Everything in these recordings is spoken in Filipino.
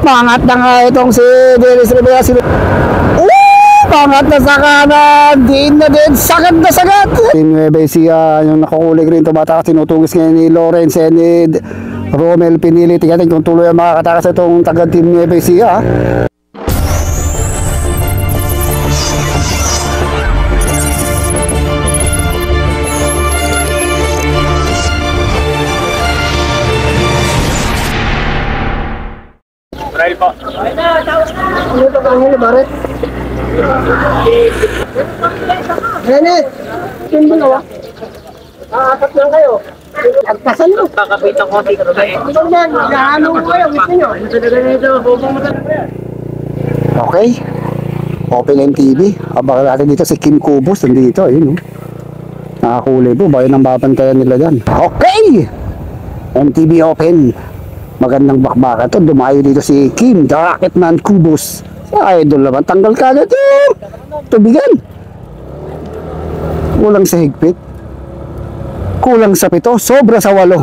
Mangat na nga itong si Dennis Rivera. Pangat na sa kanan, din na din, sagad na sagad. Team Nueva Ecija, yung nakukulig rin, tumatakas, tinutugis ngayon ni Lawrence and ni Romel Pinili. Tingnan kung tuloy ang makakatakas itong taga Team Nueva Ecija. Trail po. Ano ito kang huli, Barret? Renet! Yung dalawa? Apat lang kayo. Agpasan mo. Kakapitan ko si Rubay. Ito yan, gaano mo kayo, gusto nyo? Okay. Open MTV. Abangan natin dito si Kim Kubos. Nandito, ayun. Nakakulay po. Bayan ang babantayan nila dyan. Okay! MTV Open. Magandang bakbakan to. Dumayo dito si Kim, the Rocketman Kubos. Sa idol naman. Tanggal ka agad. Tubigan. Kulang sa higpit. Kulang sa 7. Sobra sa 8.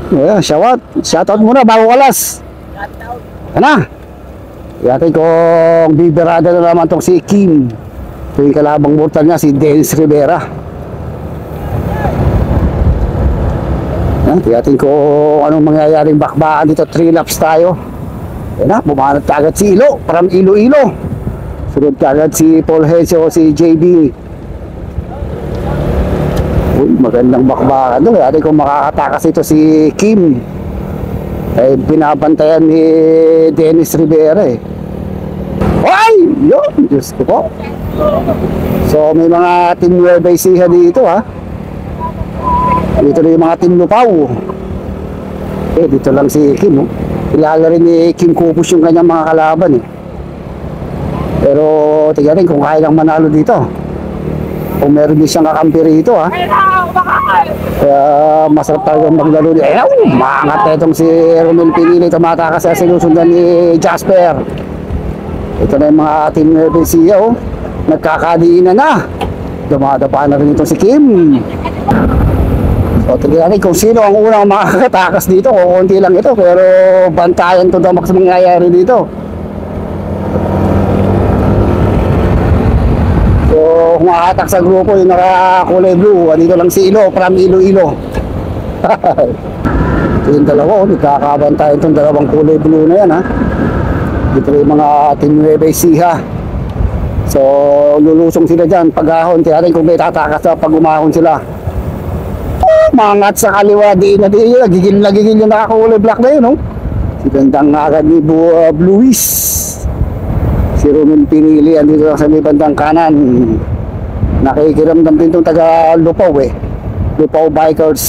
Yeah, shoutout muna bago kalas. Ano? Yate kong biberada na naman tong si Kim. Ito yung kalabang mortal niya si Dennis Rivera. Tiyatin ko anong mangyayaring bakbakan dito. 3 laps tayo. Yan na, bumanat agad si Ilo. Parang Ilo-Ilo. Sunod agad si Paul Hensio o si JB. Uy, magandang bakbakan doon. Tiyatin ko makakatakas ito si Kim. Eh, binabantayan ni Dennis Rivera eh. Ay! Yun! Diyos ko po. So, may mga Team Nueva Ecija dito ha. Dito na yung mga Team Lupaw. Eh, dito lang si Kim. Kilala rin ni Kim Kubos yung kanyang mga kalaban eh. Pero, tignan rin kung kaya lang manalo dito. Kung meron din siyang kakampi rito ha. Kaya, masarap talagang maglaro niya. Ayaw! Maangat na itong si Romel Pinili. Tumatakas sa sinusundan ni Jasper. Ito na yung mga Team Nueva Ecija oh. Nagkakadiinan na. Dumadapa na rin itong si Kim. So, tignan kung sino ang unang makakatakas dito. Kukunti lang ito, pero bantayan to daw mas mangyayari dito. So, kung makatak sa grupo yung nakakulay blue, dito lang si Ilo, from Ilo-Ilo. Ito yung dalawa, nagkakabantayan itong dalawang kulay blue na yan ha. Dito yung mga Team Nueva Ecija. So, lulusong sila dyan. Pag-ahon, tignan kung may tatakas na pag umahon sila. Mangat sa kaliwa, di na gigil yung nakakulay black na yun, no? Si bandang agad ni Bluis. Si Romel Pinili, andito lang sa may bandang kanan. Nakikiramdam din itong taga Lupaw eh. Lupaw Bikers.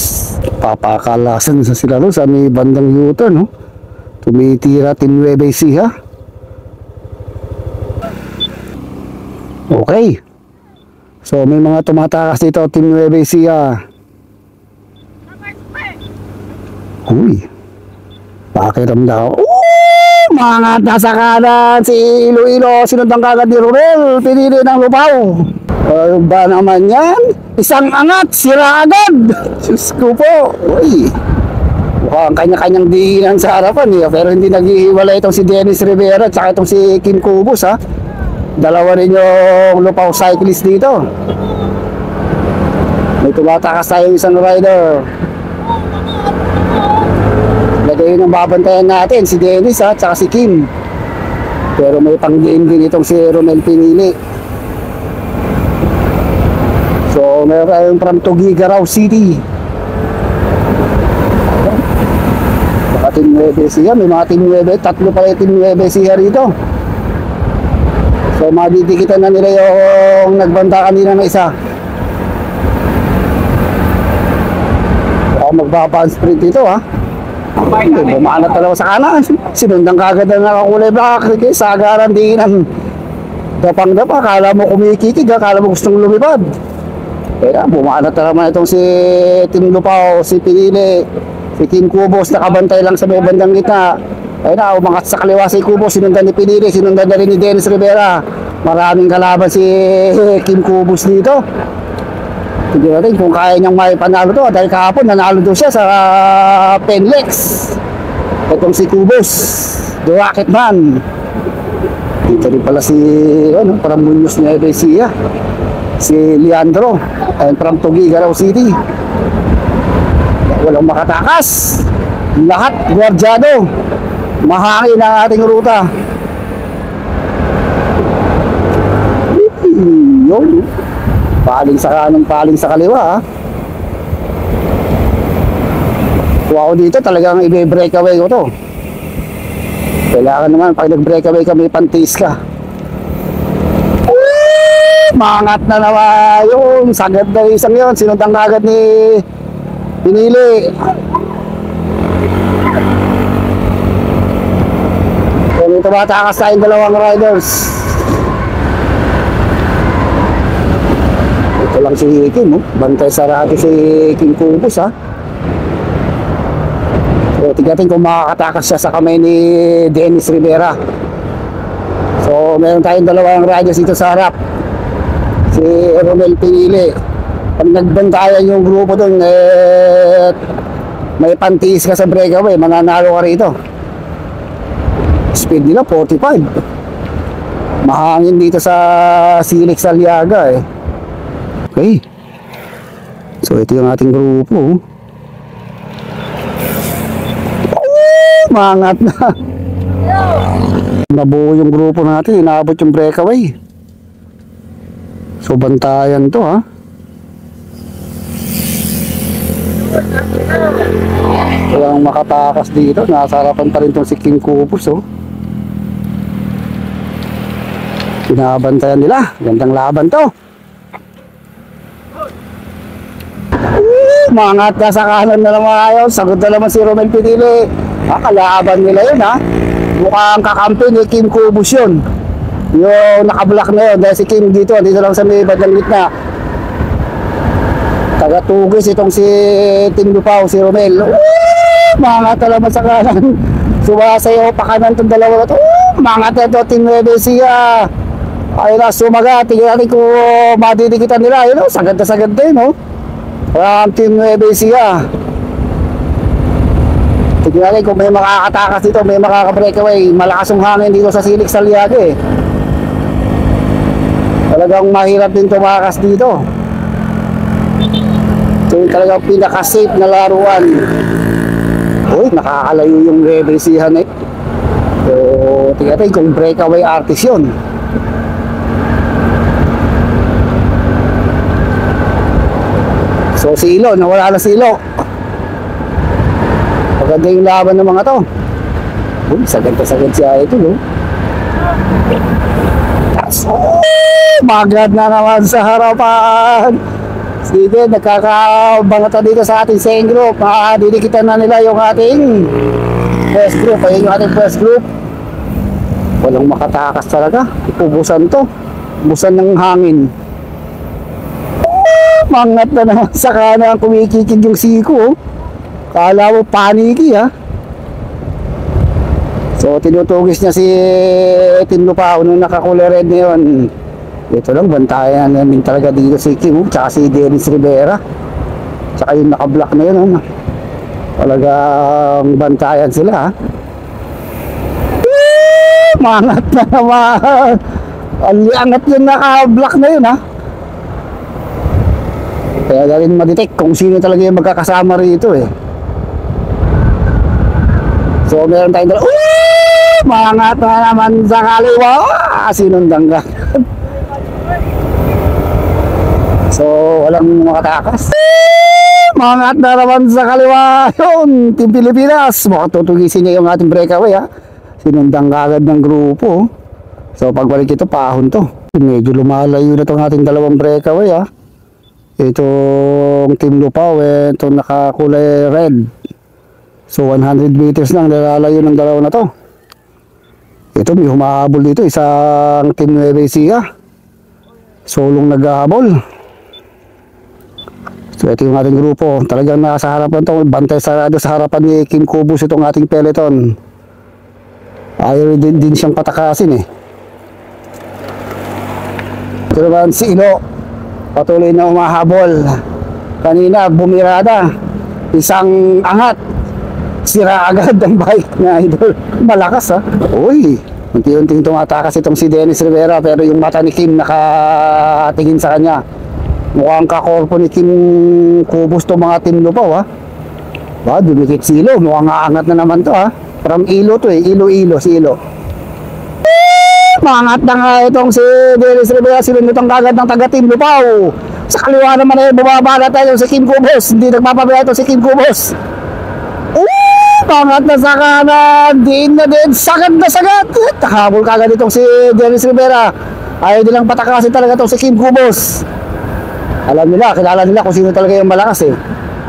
Papakalasan sa sila no, sa may bandang U-turn, no? Tumitira Team Nueva Ecija. Okay. So, may mga tumatakas dito, Team Nueva Ecija. Uy, pakiramdam. Mga nasa kanan si Ilo-Ilo, sinundang kagad ni Romel Pinili ng Lupaw. Ba naman yan? Isang angat, sira agad. Diyos ko po. Uy, mukhang kanya-kanyang diinan sa harapan eh. Pero hindi naghihiwalay itong si Dennis Rivera at saka itong si Kim Kubos ha. Dalawa rin yung Lupaw cyclist dito. May tumatakas tayo isang rider. Lagay yung babantayan natin si Dennis at saka si Kim. Pero may pangdiin din itong si Romel Pinili. So meron tayong from Tuguegarao City. Mga Team Nueva Ecija, may mga Team Nueva, tatlo pala yung Team Nueva Ecija rito. So madidikitan na nila yung nagbanta kanina na isa. Magbaba ang sprint dito ha. Bumanat talaga sa kanan. Sinundang kagad na nakakulay black. Sagaran din ang dapang-dapa. Akala mo kumikikig, akala mo gustong lumipad. Kaya bumanat na naman itong si Team Lupaw, si Pinili, si Kim Kubos. Nakabantay lang sa may bandang gitna. Kaya na, umangat sa kaliwa si Kubos. Sinundan ni Pinili, sinundan na rin ni Dennis Rivera. Maraming kalaban si Kim Kubos dito. Hindi natin kung kaya niyang may panalo to dahil kahapon nanalo doon siya sa Penlex. Itong si Cubos, The Rocketman. Dito rin pala si, ano, parang Muñoz Nueva Ecija. Si Leandro, and from Tuguegarao City. Walang makatakas. Lahat gwardyado. Mahangin ang ating ruta. Yun. Paling sa kanan, paling sa kaliwa, ha. Kung ako dito, talagang i-breakaway ko to. Kailangan naman, pag nag-breakaway ka, may pantis ka. Mangat na naman yun. Sagad na isang yun. Sinundang agad ni Pinili. Kung ito matakas tayong dalawang riders. Ito lang si Kim, oh. Bantay sarado si Kim Cubos, ha. So, tignatin kung makakatakas siya sa kamay ni Dennis Rivera. So, meron tayong dalawang riders dito sa harap. Si Romel Pinili. Pag nagbantayan yung grupo doon, may pantis ka sa breakaway, mananalo ka rito. Speed nila 45. Mahangin dito sa Silix Aliaga, eh. Okay. So, ito yung ating grupo. Mangat na. Nabuo yung grupo natin, inaabot yung breakaway. So bantayan to, ha. Walang makatakas dito. Nasa harapan pa rin tong si King Cubos, oh. Pinabantayan nila. Gandang laban to. Mangat na sa kanan na naman ayaw. Sagot na naman si Romel Pinili. Kalaban nila yun, ha. Mukhang kakampi ni Kim Cubos yun. Yung nakablock na yun. Dahil si Kim dito lang sa may bandang gitna. Tagatugis itong si Tim Lupao, si Romel. Mangat na naman sa kanan. Sumasayaw pa kanan itong dalawa na ito. Mangat na ito, Tim Nueva Ecija. Ayun na, sumaga. Tingnan natin kung madidikitan nila. Ayun, sagad na sagad din, no. Tim Nueva Ecija. Tignan natin kung may makakatakas dito, may makaka-breakaway. Malakas yung hangin dito sa Silix Aliaga, eh. Talagang mahirap din tumakas dito. Ito yung talagang pinaka-safe na laruan. Uy, nakakalayo yung Rebelsihan, eh. So, tignan natin kung breakaway artist yun. So, Silo, nawala na Silo. Maganda yung laban ng mga to. Uy, sagad na sagad siya ito, no? Magad na naman sa harapan. Sige, nagkakabangata dito sa ating second group. Didikitan na nila yung ating first group. Ayun yung ating first group. Walang makatakas talaga. Ubusan to. Ubusan ng hangin. Mangat na naman sa kanan. Kumikikid yung siko, oh. Kala mo paniki, ha. So tinutugis niya si Tim Lupao nung nakakulay red na yun. Ito lang, bantayan namin talaga dito si Kim, tsaka si Dennis Rivera. Tsaka yung nakablock na yun, oh. Talagang bantayan sila, ha. Mangat na naman. Angat yung nakablock na yun, ha. Kaya galing madetect kung sino talaga yung magkakasama rito, eh. So meron tayong dalawa. Mangat na naman sa kaliwa. Sinundang ka. So walang makatakas. Mangat na naman sa kaliwa. Yun, Team Pilipinas. Mukhang tutugisin niya yung ating breakaway, ha. Sinundang kagad ng grupo. So pagbalik ito, pahon to. Medyo lumalayo na itong ating dalawang breakaway, ha. Itong Tim Lupao, itong nakakulay red. So 100 meters lang nilalayo ng dalawa na to. Ito may humahabol dito, isang Tim Nueva Ecija. Solong naghahabol. So ito yung ating grupo. Talagang nasa harapan to, bantay sarado sa harapan ni Kim Cubos itong ating peloton. Ayaw din siyang patakasin, eh. Ito naman si Ilo. Patuloy na umahabol. Kanina bumirada. Isang angat. sira agad ang bike na idol. Malakas ha. Uy, unti-unting tumatakas itong si Dennis Rivera, pero yung mata ni Kim nakatingin sa kanya. Mukhang kakorpo ni Kim Kubos to mga Team Lupaw ha. Ba, dumikit si Ilo. Mukhang aangat na naman to ha. From Ilo to eh. Ilo, si Ilo. Maangat na nga itong si Dennis Rivera. Sinunod ang kagad ng taga-Team Lupaw. Sa kaliwa naman eh, bumabala tayo si Kim Kubos. Hindi nagpapabaya ito si Kim Kubos. Pangat na sa kanan, din na din, sagad na sagad. Habol kagad itong si Dennis Rivera. Ayaw nilang patakasin talaga itong si Kim Kubos. Alam nila, kilala nila kung sino talaga yung malakas eh.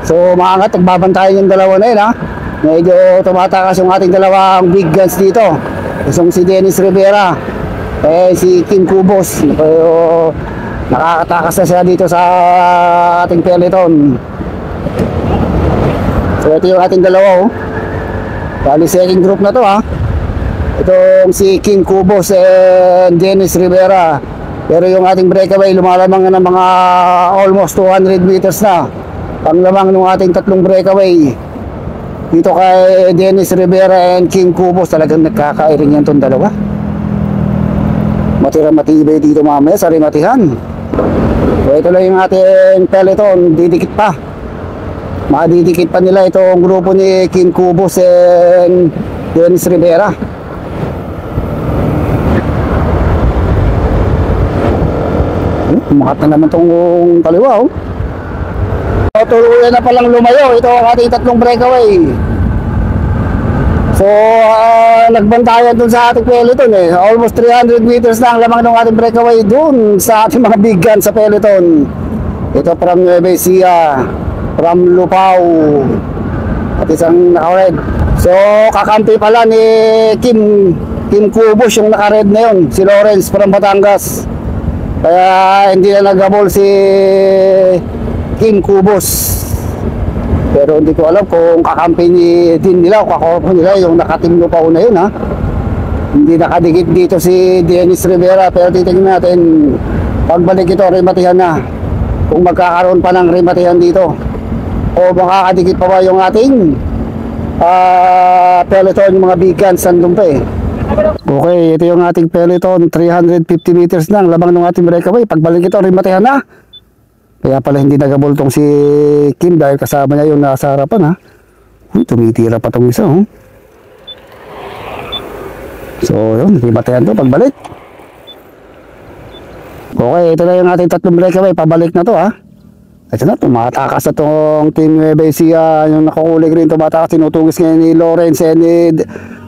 So maangat, nagbabantayan yung dalawa na yun ha. Medyo tumatakas yung ating dalawang big guns dito. Isang si Dennis Rivera, si Kim Kubos. Pero nakakatakas na siya dito sa ating peloton. So ito yung ating dalawa oh. Bali second group na to ha. Itong si Kim Kubos and Dennis Rivera. Pero yung ating breakaway lumalamang na ng mga almost 200 meters na. Panglamang ng ating tatlong breakaway dito kay Dennis Rivera and Kim Kubos. Talagang nagkakairing yan itong dalawa. Matira-matibay dito mamaya sa rimatihan. So ito lang yung ating peloton. Didikit pa. Madidikit pa nila itong grupo ni Kim Kubos and Dennis Rivera. Umakat na naman itong kaliwa oh. Tuluyan na palang lumayo. Ito ang ating tatlong breakaway. So nagbantayan dun sa ating peloton eh. Almost 300 meters na ang lamang ng ating breakaway dun sa ating mga big guns sa peloton. Ito from Nueva Ecija, from Lupao, at isang naka-red. So kakampi pala ni Kim Kubos yung naka-red na yun, si Lawrence from Batangas. Kaya hindi na nagabol si Kim Kubos. Pero hindi ko alam kung kakampi din nila o kakorpo nila yung naka-Team Lupao na yun ha. Hindi nakadikit dito si Dennis Rivera, pero titingnan natin pagbalik ito, rimatihan na. Kung magkakaroon pa ng rimatihan dito o makakadikit pa ba yung ating peloton, yung mga big guns nandun pa eh. Okay, ito yung ating peloton, 350 meters lang lamang ng ating breakaway. Pagbalik ito, rimatihan na. Kaya pala hindi nagabultong si Kim dahil kasama niya yung nasa harapan ha. Tumitira pa tong isa oh. So yun, rimatihan to pagbalik. Okay, ito na yung ating tatlong breakaway. Pabalik na to ha. Ito na, tumatakas na itong Team Nueva Ecija. Yung nakukulig rin tumatakas. Tinutugis ngayon ni Lawrence and ni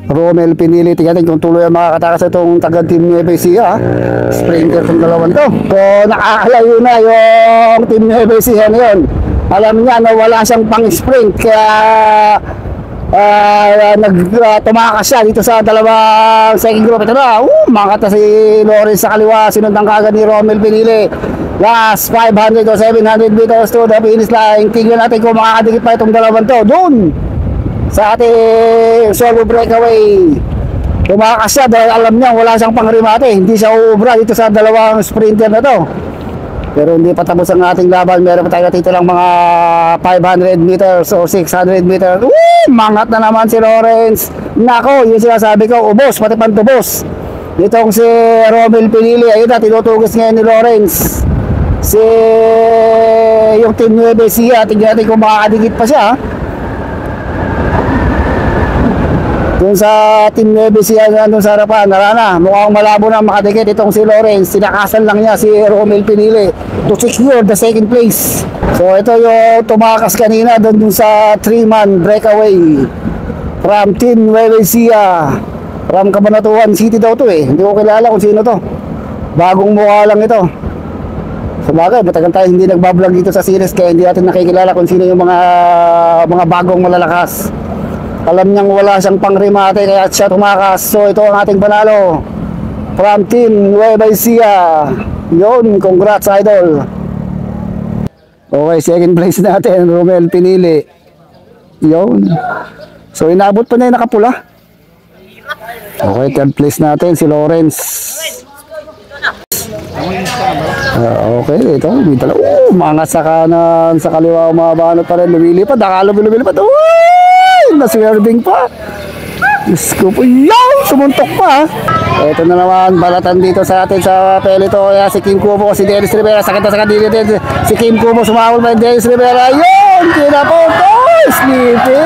Romel Pinili. Tingnan kung tuloy ang makakatakas itong taga Team Nueva Ecija. Sprinter itong dalawan to. So nakakalayo na yung Team Nueva Ecija na yun. Alam niya na wala siyang pang-sprint. Kaya tumakas siya dito sa dalawang second group. Ito na, makata si Lawrence sa kaliwa. Sinundang kagad ni Romel Pinili. Last 500 o 700 meters to the finish line. Tingnan natin kung makakadikit pa itong dalawang to doon sa ating solo breakaway. Tumakas siya dahil alam niya wala siyang pangrimate. Hindi siya uubra dito sa dalawang sprinter na to. Pero hindi pa tapos ang ating laban. Meron pa tayo dito lang mga 500 meters o 600 meters. Mangat na naman si Lawrence. Nako, yung sinasabi ko, ubos, pati pantubos. Itong si Romel Pinili. Ayun na, tinutugis ngayon ni Lawrence si yung Team Nueva Ecija. Tingnan natin kung makakadikit pa siya. Doon sa Team Nueva Ecija doon sa harapan, narana, mukhang malabo na makadikit itong si Lawrence. Sinakasan lang niya si Romel Pinili to secure the second place. So ito yung tumakas kanina doon sa 3-man breakaway from Team Nueva Ecija, from Cabanatuan City daw to eh. Hindi ko kilala kung sino to. Bagong mukha lang ito. Sabagay, matagal tayo hindi nagbablog dito sa series kaya hindi natin nakikilala kung sino yung mga bagong malalakas. Alam niyang wala siyang pangrimate kaya siya tumakas. So ito ang ating panalo from Team Nueva Ecija. Yun, congrats idol. Okay, second place natin, Romel Pinili. Yun. So inabot pa na yung nakapula. Okay, third place natin si Lawrence. Okay, ito, may mga sa kanan, sa kaliwa, umabanot pa rin, lumilipad, lumilipad. Uy! naswerving pa. Diyos ko po, yaw! Sumuntok pa. Ito na naman, balatan dito sa atin sa pelito. Kaya si Kim Kubo, si Dennis Rivera. Sakit na sakit dito din. Si Kim Kubo, sumawal pa yung Dennis Rivera. Yun! Kinaputos! Snippy!